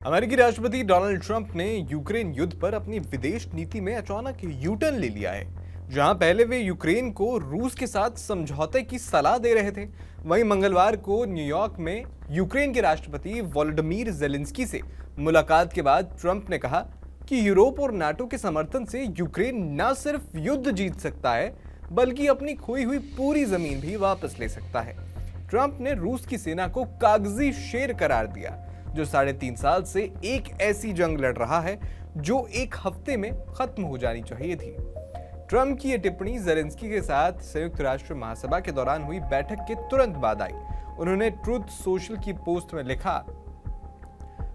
अमेरिकी राष्ट्रपति Donald Trump ने यूक्रेन युद्ध पर अपनी विदेश नीति में अचानक यू टर्न ले लिया है। जहां पहले वे यूक्रेन को रूस के साथ समझौते की सलाह दे रहे थे, वहीं मंगलवार को न्यूयॉर्क में यूक्रेन के राष्ट्रपति वोलोडिमीर ज़ेलेंस्की से मुलाकात के बाद ट्रंप ने कहा कि यूरोप और नाटो के समर्थन से यूक्रेन न सिर्फ युद्ध जीत सकता है, बल्कि अपनी खोई हुई पूरी जमीन भी वापस ले सकता है। ट्रंप ने रूस की सेना को कागजी शेर करार दिया, जो 3.5 साल से एक ऐसी जंग लड़ रहा है जो एक हफ्ते में खत्म हो जानी चाहिए थी। ट्रंप की यह टिप्पणी ज़ेलेंस्की के साथ संयुक्त राष्ट्र महासभा के दौरान हुई बैठक के तुरंत बाद आई। उन्होंने ट्रूथ सोशल की पोस्ट में लिखा,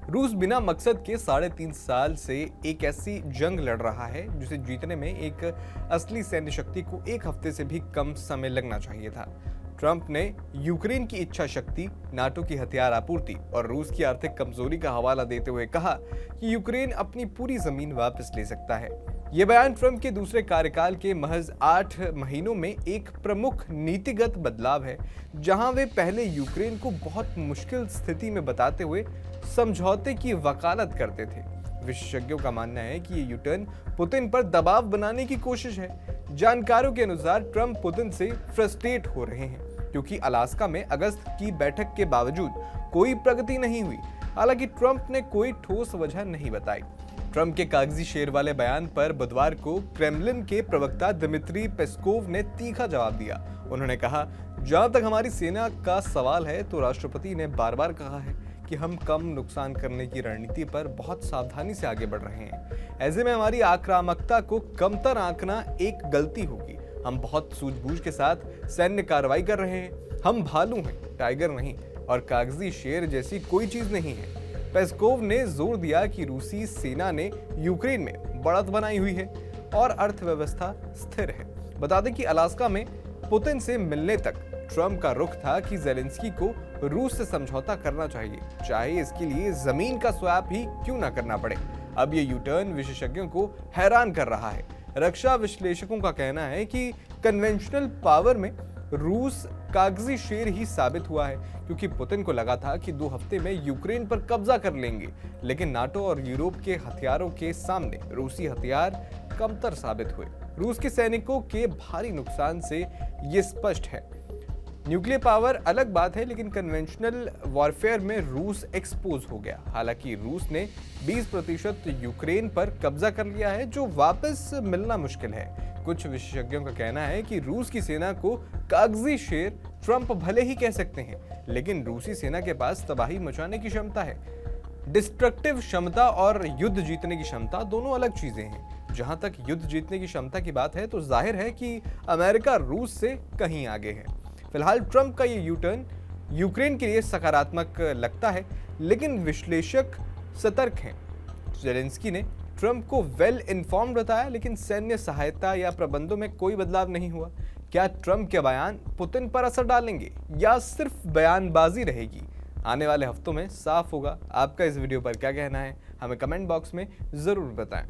रूस बिना मकसद के 3.5 साल से एक ऐसी जंग लड़ रहा है जिसे जीतने में एक असली सैन्य शक्ति को एक हफ्ते से भी कम समय लगना चाहिए था। ट्रंप ने यूक्रेन की इच्छा शक्ति, नाटो की हथियार आपूर्ति और रूस की आर्थिक कमजोरी का हवाला देते हुए कहा कि यूक्रेन अपनी पूरी जमीन वापस ले सकता है। यह बयान ट्रंप के दूसरे कार्यकाल के महज 8 महीनों में एक प्रमुख नीतिगत बदलाव है, जहां वे पहले यूक्रेन को बहुत मुश्किल स्थिति में बताते हुए समझौते की वकालत करते थे। विशेषज्ञों का मानना है कि ये यूटर्न पुतिन पर दबाव बनाने की कोशिश है। जानकारों के अनुसार ट्रंप पुतिन से फ्रस्ट्रेट हो रहे हैं क्योंकि अलास्का में अगस्त की बैठक के बावजूद कोई प्रगति नहीं हुई। हालांकि ट्रंप ने कोई ठोस वजह नहीं बताई। ट्रंप के कागजी शेर वाले बयान पर बुधवार को क्रेमलिन के प्रवक्ता दिमित्री पेस्कोव ने तीखा जवाब दिया। उन्होंने कहा, जहां तक हमारी सेना का सवाल है तो राष्ट्रपति ने बार बार कहा है कि हम कम नुकसान करने की रणनीति पर बहुत सावधानी से आगे बढ़ रहे हैं। ऐसे में हमारी आक्रामकता को कमतर आंकना एक गलती होगी। हम बहुत सूझबूझ के साथ सैन्य कार्रवाई कर रहे हैं। हम भालू हैं, टाइगर नहीं, और कागजी शेर जैसी कोई चीज नहीं है। पेस्कोव ने जोर दिया कि रूसी सेना ने यूक्रेन में बढ़त बनाई हुई है और अर्थव्यवस्था स्थिर है। बता दें कि अलास्का में पुतिन से मिलने तक ट्रंप का रुख था कि ज़ेलेंस्की को रूस से समझौता करना चाहिए, चाहे इसके लिए जमीन का स्वैप ही क्यों ना करना पड़े। अब ये यूटर्न विशेषज्ञों को हैरान कर रहा है। रक्षा विश्लेषकों का कहना है कि कन्वेंशनल पावर में रूस कागजी शेर ही साबित हुआ है, क्योंकि पुतिन को लगा था कि 2 हफ्ते में यूक्रेन पर कब्जा कर लेंगे, लेकिन नाटो और यूरोप के हथियारों के सामने रूसी हथियार कमतर साबित हुए। रूस के सैनिकों के भारी नुकसान से ये स्पष्ट है। न्यूक्लियर पावर अलग बात है, लेकिन कन्वेंशनल वॉरफेयर में रूस एक्सपोज हो गया। हालांकि रूस ने 20% यूक्रेन पर कब्जा कर लिया है, जो वापस मिलना मुश्किल है। कुछ विशेषज्ञों का कहना है कि रूस की सेना को कागजी शेर ट्रंप भले ही कह सकते हैं, लेकिन रूसी सेना के पास तबाही मचाने की क्षमता है। डिस्ट्रक्टिव क्षमता और युद्ध जीतने की क्षमता दोनों अलग चीजें हैं। जहां तक युद्ध जीतने की क्षमता की बात है तो जाहिर है कि अमेरिका रूस से कहीं आगे है। फिलहाल ट्रंप का ये यू टर्न यूक्रेन के लिए सकारात्मक लगता है, लेकिन विश्लेषक सतर्क हैं। ज़ेलेंस्की ने ट्रंप को वेल इन्फॉर्म्ड बताया, लेकिन सैन्य सहायता या प्रबंधों में कोई बदलाव नहीं हुआ। क्या ट्रंप के बयान पुतिन पर असर डालेंगे या सिर्फ बयानबाजी रहेगी? आने वाले हफ्तों में साफ होगा। आपका इस वीडियो पर क्या कहना है, हमें कमेंट बॉक्स में जरूर बताएं।